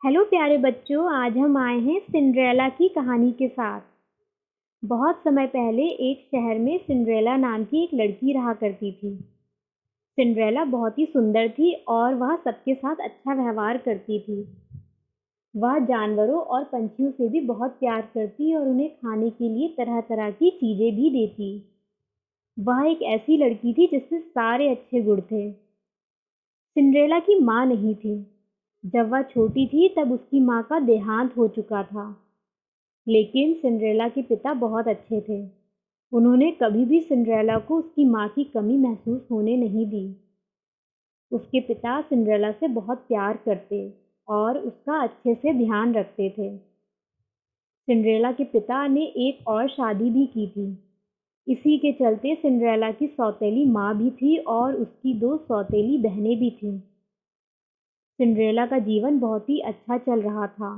Hello प्यारे बच्चों, आज हम आए हैं सिंड्रेला की कहानी के साथ। बहुत समय पहले एक शहर में सिंड्रेला नाम की एक लड़की रहा करती थी। सिंड्रेला बहुत ही सुंदर थी और वह सबके साथ अच्छा व्यवहार करती थी। वह जानवरों और पंछियों से भी बहुत प्यार करती और उन्हें खाने के लिए तरह तरह की चीजें भी देती। वह एक ऐसी लड़की थी जिसमें सारे अच्छे गुण थे। सिंड्रेला की माँ नहीं थी। जब वह छोटी थी तब उसकी माँ का देहांत हो चुका था। लेकिन सिंड्रेला के पिता बहुत अच्छे थे। उन्होंने कभी भी सिंड्रेला को उसकी माँ की कमी महसूस होने नहीं दी। उसके पिता सिंड्रेला से बहुत प्यार करते और उसका अच्छे से ध्यान रखते थे। सिंड्रेला के पिता ने एक और शादी भी की थी। इसी के चलते सिंड्रेला की सौतेली माँ भी थी और उसकी दो सौतेली बहनें भी थीं। सिंड्रेला का जीवन बहुत ही अच्छा चल रहा था,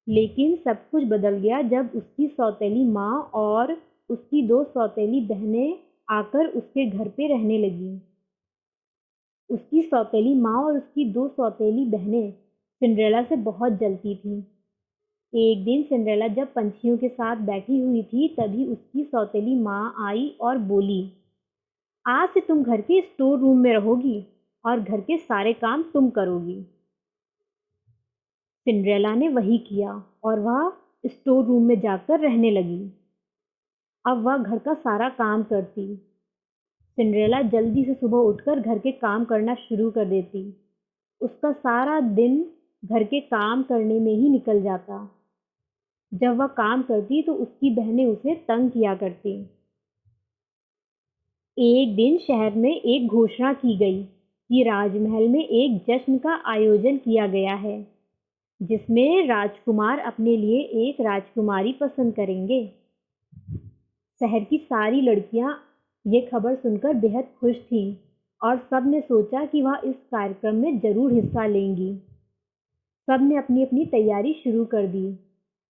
लेकिन सब कुछ बदल गया जब उसकी सौतेली माँ और उसकी दो सौतेली बहनें आकर उसके घर पे रहने लगीं। उसकी सौतेली माँ और उसकी दो सौतेली बहनें सिंड्रेला से बहुत जलती थीं। एक दिन सिंड्रेला जब पंछियों के साथ बैठी हुई थी तभी उसकी सौतेली माँ आई और बोली, आज से तुम घर के स्टोर रूम में रहोगी और घर के सारे काम तुम करोगी। सिंड्रेला ने वही किया और वह स्टोर रूम में जाकर रहने लगी। अब वह घर का सारा काम करती। सिंड्रेला जल्दी से सुबह उठकर घर के काम करना शुरू कर देती। उसका सारा दिन घर के काम करने में ही निकल जाता। जब वह काम करती तो उसकी बहनें उसे तंग किया करती। एक दिन शहर में एक घोषणा की गई कि राजमहल में एक जश्न का आयोजन किया गया है, जिसमें राजकुमार अपने लिए एक राजकुमारी पसंद करेंगे। शहर की सारी लड़कियां ये खबर सुनकर बेहद खुश थीं और सब ने सोचा कि वह इस कार्यक्रम में जरूर हिस्सा लेंगी। सब ने अपनी अपनी तैयारी शुरू कर दी।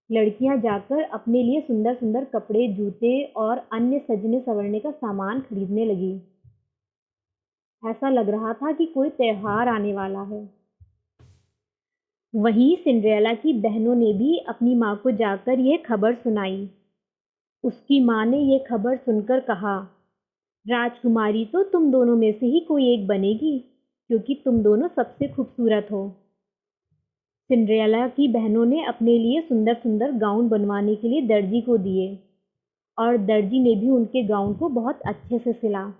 लड़कियां जाकर अपने लिए सुंदर सुंदर कपड़े, जूते और अन्य सजने संवरने का सामान खरीदने लगी। ऐसा लग रहा था कि कोई त्योहार आने वाला है। वहीं सिंड्रेला की बहनों ने भी अपनी माँ को जाकर यह खबर सुनाई। उसकी माँ ने यह खबर सुनकर कहा, राजकुमारी तो तुम दोनों में से ही कोई एक बनेगी, क्योंकि तुम दोनों सबसे खूबसूरत हो। सिंड्रेला की बहनों ने अपने लिए सुंदर सुंदर गाउन बनवाने के लिए दर्जी को दिए और दर्जी ने भी उनके गाउन को बहुत अच्छे से सिला।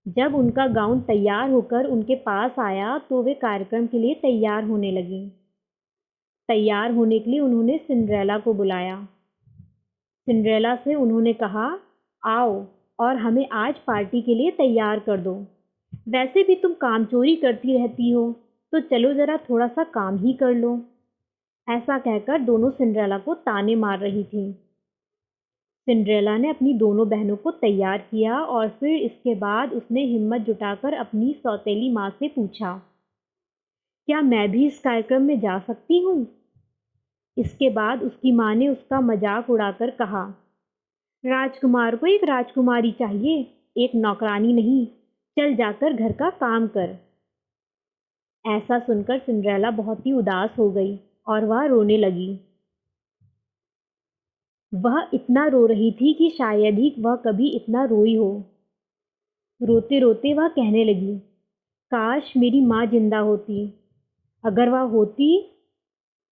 जब उनका गाउन तैयार होकर उनके पास आया तो वे कार्यक्रम के लिए तैयार होने लगीं। तैयार होने के लिए उन्होंने सिंड्रेला को बुलाया। सिंड्रेला से उन्होंने कहा, आओ और हमें आज पार्टी के लिए तैयार कर दो। वैसे भी तुम काम चोरी करती रहती हो, तो चलो ज़रा थोड़ा सा काम ही कर लो। ऐसा कहकर दोनों सिंड्रेला को ताने मार रही थीं। सिंड्रेला ने अपनी दोनों बहनों को तैयार किया और फिर इसके बाद उसने हिम्मत जुटाकर अपनी सौतेली माँ से पूछा, क्या मैं भी इस कार्यक्रम में जा सकती हूँ? इसके बाद उसकी माँ ने उसका मजाक उड़ाकर कहा, राजकुमार को एक राजकुमारी चाहिए, एक नौकरानी नहीं। चल जाकर घर का काम कर। ऐसा सुनकर सिंड्रेला बहुत ही उदास हो गई और वह रोने लगी। वह इतना रो रही थी कि शायद ही वह कभी इतना रोई हो। रोते रोते वह कहने लगी, काश मेरी माँ जिंदा होती। अगर वह होती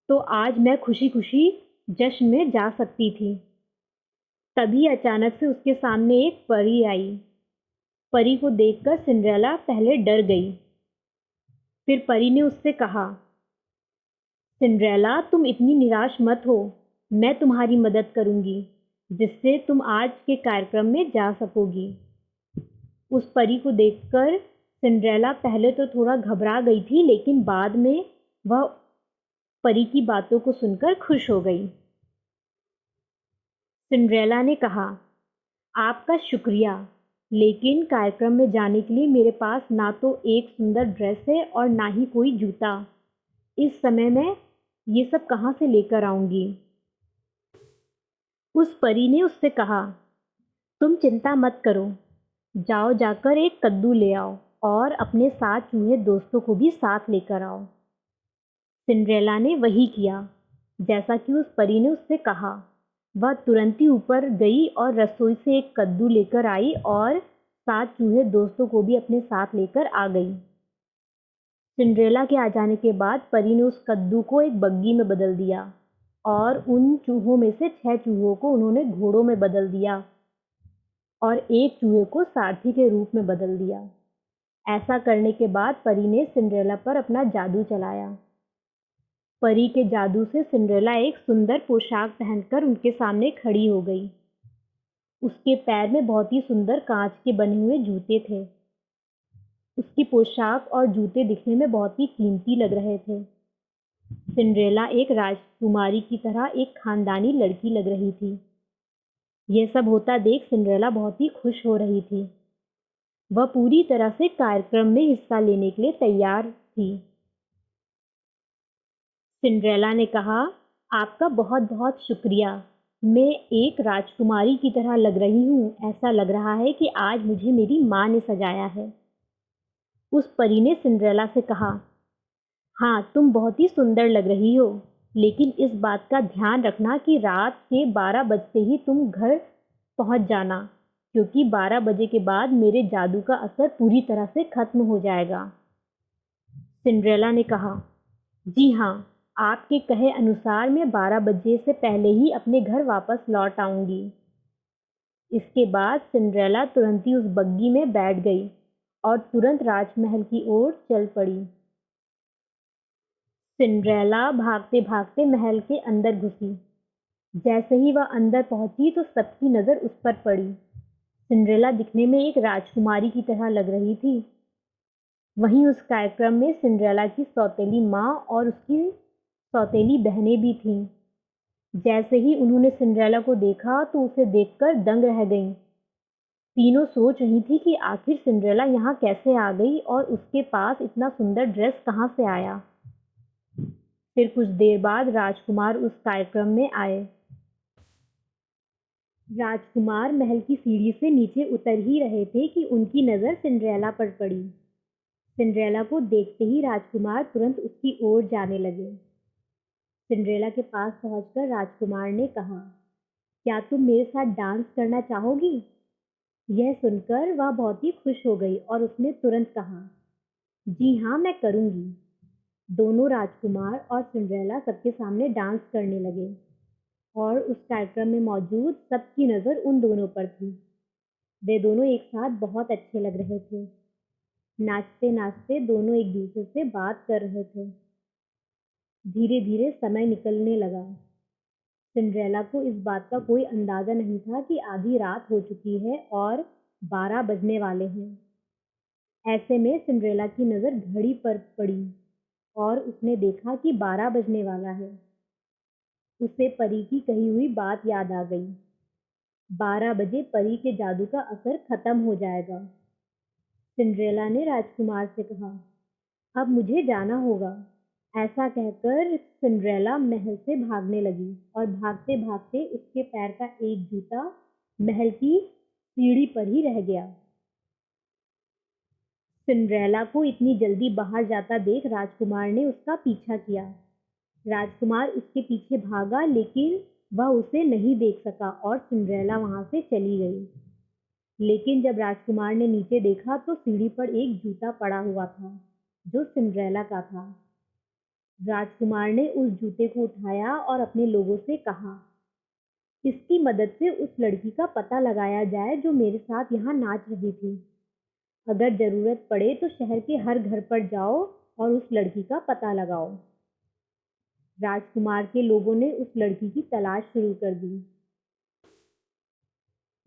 तो आज मैं खुशी खुशी जश्न में जा सकती थी। तभी अचानक से उसके सामने एक परी आई। परी को देखकर सिंड्रेला पहले डर गई। फिर परी ने उससे कहा, सिंड्रेला तुम इतनी निराश मत हो, मैं तुम्हारी मदद करूंगी, जिससे तुम आज के कार्यक्रम में जा सकोगी। उस परी को देखकर सिंड्रेला पहले तो थोड़ा घबरा गई थी, लेकिन बाद में वह परी की बातों को सुनकर खुश हो गई। सिंड्रेला ने कहा, आपका शुक्रिया, लेकिन कार्यक्रम में जाने के लिए मेरे पास ना तो एक सुंदर ड्रेस है और ना ही कोई जूता। इस समय मैं ये सब कहाँ से लेकर आऊंगी? उस परी ने उससे कहा, तुम चिंता मत करो, जाओ जाकर एक कद्दू ले आओ और अपने साथ चूहे दोस्तों को भी साथ लेकर आओ। सिंड्रेला ने वही किया जैसा कि उस परी ने उससे कहा। वह तुरंत ही ऊपर गई और रसोई से एक कद्दू लेकर आई और 7 चूहे दोस्तों को भी अपने साथ लेकर आ गई। सिंड्रेला के आ जाने के बाद परी ने उस कद्दू को एक बग्गी में बदल दिया और उन चूहों में से 6 चूहों को उन्होंने घोड़ों में बदल दिया और एक चूहे को सारथी के रूप में बदल दिया। ऐसा करने के बाद परी ने सिंड्रेला पर अपना जादू चलाया। परी के जादू से सिंड्रेला एक सुंदर पोशाक पहनकर उनके सामने खड़ी हो गई। उसके पैर में बहुत ही सुंदर कांच के बने हुए जूते थे। उसकी पोशाक और जूते दिखने में बहुत ही कीमती लग रहे थे। सिंड्रेला एक राजकुमारी की तरह एक खानदानी लड़की लग रही थी। यह सब होता देख सिंड्रेला बहुत ही खुश हो रही थी। वह पूरी तरह से कार्यक्रम में हिस्सा लेने के लिए तैयार थी। सिंड्रेला ने कहा, आपका बहुत बहुत शुक्रिया। मैं एक राजकुमारी की तरह लग रही हूँ। ऐसा लग रहा है कि आज मुझे मेरी माँ ने सजाया है। उस परी ने सिंड्रेला से कहा, हाँ, तुम बहुत ही सुंदर लग रही हो, लेकिन इस बात का ध्यान रखना कि रात के 12 बजते ही तुम घर पहुँच जाना, क्योंकि 12 बजे के बाद मेरे जादू का असर पूरी तरह से खत्म हो जाएगा। सिंड्रेला ने कहा, जी हाँ, आपके कहे अनुसार मैं 12 बजे से पहले ही अपने घर वापस लौट आऊंगी। इसके बाद सिंड्रेला तुरंत ही उस बग्गी में बैठ गई और तुरंत राजमहल की ओर चल पड़ी। सिंड्रेला भागते भागते महल के अंदर घुसी। जैसे ही वह अंदर पहुंची तो सबकी नज़र उस पर पड़ी। सिंड्रेला दिखने में एक राजकुमारी की तरह लग रही थी। वहीं उस कार्यक्रम में सिंड्रेला की सौतेली माँ और उसकी सौतेली बहनें भी थीं। जैसे ही उन्होंने सिंड्रेला को देखा तो उसे देखकर दंग रह गईं। तीनों सोच रही थी कि आखिर सिंड्रेला यहाँ कैसे आ गई और उसके पास इतना सुंदर ड्रेस कहाँ से आया। फिर कुछ देर बाद राजकुमार उस कार्यक्रम में आए। राजकुमार महल की सीढ़ी से नीचे उतर ही रहे थे कि उनकी नज़र सिंड्रेला पर पड़ी। सिंड्रेला को देखते ही राजकुमार तुरंत उसकी ओर जाने लगे। सिंड्रेला के पास पहुंचकर राजकुमार ने कहा, क्या तुम मेरे साथ डांस करना चाहोगी? यह सुनकर वह बहुत ही खुश हो गई और उसने तुरंत कहा, जी हाँ, मैं करूँगी। दोनों राजकुमार और सिंड्रेला सबके सामने डांस करने लगे और उस कार्यक्रम में मौजूद सबकी नज़र उन दोनों पर थी। वे दोनों एक साथ बहुत अच्छे लग रहे थे। नाचते नाचते दोनों एक दूसरे से बात कर रहे थे। धीरे धीरे समय निकलने लगा। सिंड्रेला को इस बात का कोई अंदाज़ा नहीं था कि आधी रात हो चुकी है और 12 बजने वाले हैं। ऐसे में सिंड्रेला की नज़र घड़ी पर पड़ी और उसने देखा कि 12 बजने वाला है। उसे परी की कही हुई बात याद आ गई। 12 बजे परी के जादू का असर खत्म हो जाएगा। सिंड्रेला ने राजकुमार से कहा, अब मुझे जाना होगा। ऐसा कहकर सिंड्रेला महल से भागने लगी और भागते भागते उसके पैर का एक जूता महल की सीढ़ी पर ही रह गया। सिंड्रेला को इतनी जल्दी बाहर जाता देख राजकुमार ने उसका पीछा किया। राजकुमार उसके पीछे भागा लेकिन वह उसे नहीं देख सका और सिंड्रेला वहां से चली गई। लेकिन जब राजकुमार ने नीचे देखा तो सीढ़ी पर एक जूता पड़ा हुआ था जो सिंड्रेला का था। राजकुमार ने उस जूते को उठाया और अपने लोगों से कहा, इसकी मदद से उस लड़की का पता लगाया जाए जो मेरे साथ यहाँ नाच रही थी। अगर ज़रूरत पड़े तो शहर के हर घर पर जाओ और उस लड़की का पता लगाओ। राजकुमार के लोगों ने उस लड़की की तलाश शुरू कर दी।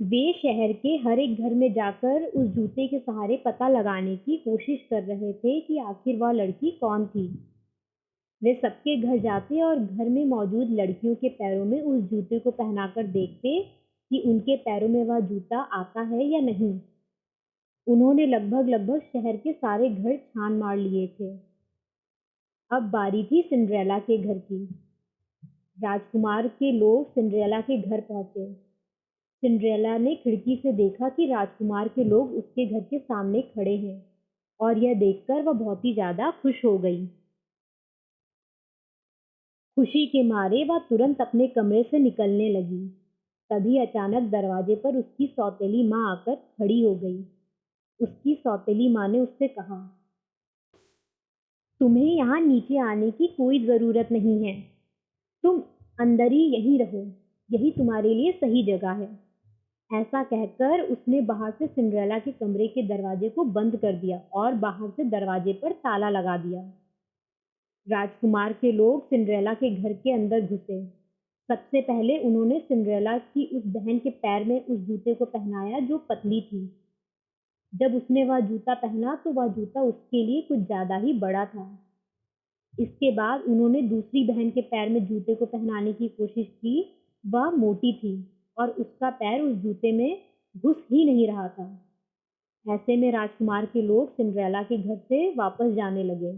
वे शहर के हर एक घर में जाकर उस जूते के सहारे पता लगाने की कोशिश कर रहे थे कि आखिर वह लड़की कौन थी। वे सबके घर जाते और घर में मौजूद लड़कियों के पैरों में उस जूते को पहनाकर देखते कि उनके पैरों में वह जूता आता है या नहीं। उन्होंने लगभग शहर के सारे घर छान मार लिए थे। अब बारी थी सिंड्रेला के घर की। राजकुमार के लोग सिंड्रेला के घर पहुंचे। सिंड्रेला ने खिड़की से देखा कि राजकुमार के लोग उसके घर के सामने खड़े हैं और यह देखकर वह बहुत ही ज़्यादा खुश हो गई। खुशी के मारे वह तुरंत अपने कमरे से निकलने लगी। तभी अचानक दरवाजे पर उसकी सौतेली माँ आकर खड़ी हो गई। उसकी सौतेली माँ ने उससे कहा, तुम्हें यहाँ नीचे आने की कोई ज़रूरत नहीं है। तुम अंदर ही यहीं रहो, यही तुम्हारे लिए सही जगह है। ऐसा कहकर उसने बाहर से सिंड्रेला के कमरे के दरवाजे को बंद कर दिया और बाहर से दरवाजे पर ताला लगा दिया। राजकुमार के लोग सिंड्रेला के घर के अंदर घुसे। सबसे पहले उन्होंने सिंड्रेला की उस बहन के पैर में उस जूते को पहनाया जो पतली थी। जब उसने वह जूता पहना तो वह जूता उसके लिए कुछ ज़्यादा ही बड़ा था। इसके बाद उन्होंने दूसरी बहन के पैर में जूते को पहनाने की कोशिश की। वह मोटी थी और उसका पैर उस जूते में घुस ही नहीं रहा था। ऐसे में राजकुमार के लोग सिंड्रेला के घर से वापस जाने लगे।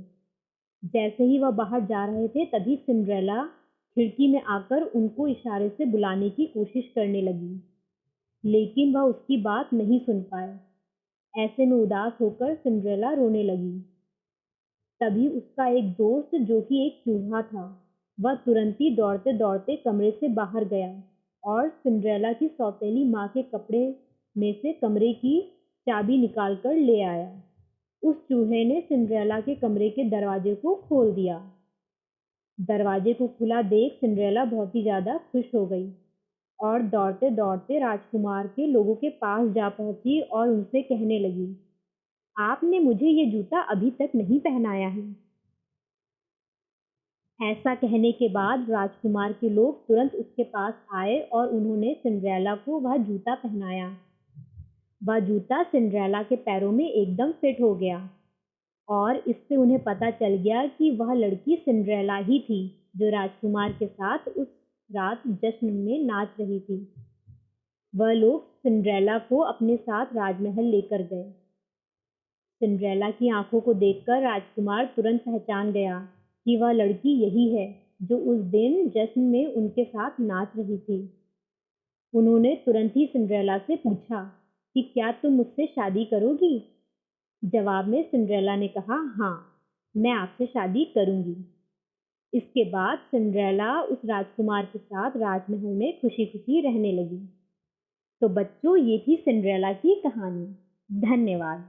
जैसे ही वह बाहर जा रहे थे तभी सिंड्रेला खिड़की में आकर उनको इशारे से बुलाने की कोशिश करने लगी, लेकिन वह उसकी बात नहीं सुन पाए। ऐसे में उदास होकर सिंड्रेला रोने लगी। तभी उसका एक दोस्त जो कि एक चूहा था, वह तुरंत ही दौड़ते दौड़ते कमरे से बाहर गया और सिंड्रेला की सौतेली माँ के कपड़े में से कमरे की चाबी निकाल कर ले आया। उस चूहे ने सिंड्रेला के कमरे के दरवाजे को खोल दिया। दरवाजे को खुला देख सिंड्रेला बहुत ही ज़्यादा खुश हो गई और दौड़ते दौड़ते राजकुमार के लोगों के पास जा पहुंची और उनसे कहने लगी, आपने मुझे ये जूता अभी तक नहीं पहनाया है। ऐसा कहने के बाद राजकुमार के लोग तुरंत उसके पास आए और उन्होंने सिंड्रेला को वह जूता पहनाया। वह जूता सिंड्रेला के पैरों में एकदम फिट हो गया और इससे उन्हें पता चल गया कि वह लड़की सिंड्रेला ही थी जो राजकुमार के साथ उस रात जश्न में नाच रही थी। वह लोग सिंड्रेला को अपने साथ राजमहल लेकर गए। सिंड्रेला की आंखों को देखकर राजकुमार तुरंत पहचान गया कि वह लड़की यही है जो उस दिन जश्न में उनके साथ नाच रही थी। उन्होंने तुरंत ही सिंड्रेला से पूछा कि क्या तुम मुझसे शादी करोगी? जवाब में सिंड्रेला ने कहा, हाँ, मैं आपसे शादी करूंगी। इसके बाद सिंड्रेला उस राजकुमार के साथ राजमहल में खुशी खुशी रहने लगी। तो बच्चों, ये थी सिंड्रेला की कहानी। धन्यवाद।